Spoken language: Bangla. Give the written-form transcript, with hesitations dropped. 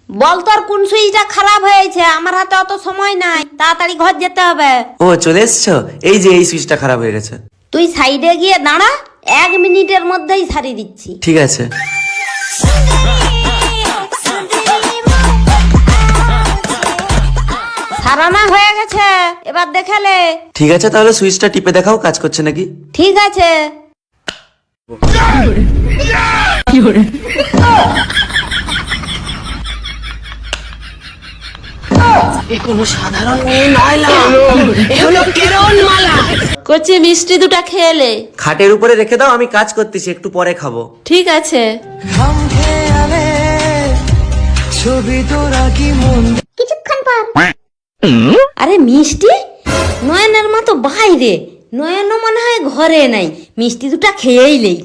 বল তোর কোন সুইচটা খারাপ হয়েছে, আমার হাতে অত সময় নাই, তাড়াতাড়ি ঘর যেতে হবে। ও চলে এসছো? এই যে এই সুইচটা খারাপ হয়ে গেছে। তুই সাইডে গিয়ে দাঁড়া, 1 মিনিটের মধ্যেই সারিয়ে দিচ্ছি। ঠিক আছে। সারানা হয়ে গেছে, এবার দেখালে। ঠিক আছে, তাহলে সুইচটা টিপে দেখাও কাজ করছে নাকি। ঠিক আছে। কচি মিষ্টি দুটা খেলে। খাটের উপরে রেখে দাও, আমি কাজ করতেছি, একটু পরে খাবো। ঠিক আছে। কিছুক্ষণ পর। আরে মিষ্টি, নয়নের মা তো বাইরে, নয়ন মনে হয় ঘরে নাই, মিষ্টি দুটা খেয়েই নেই।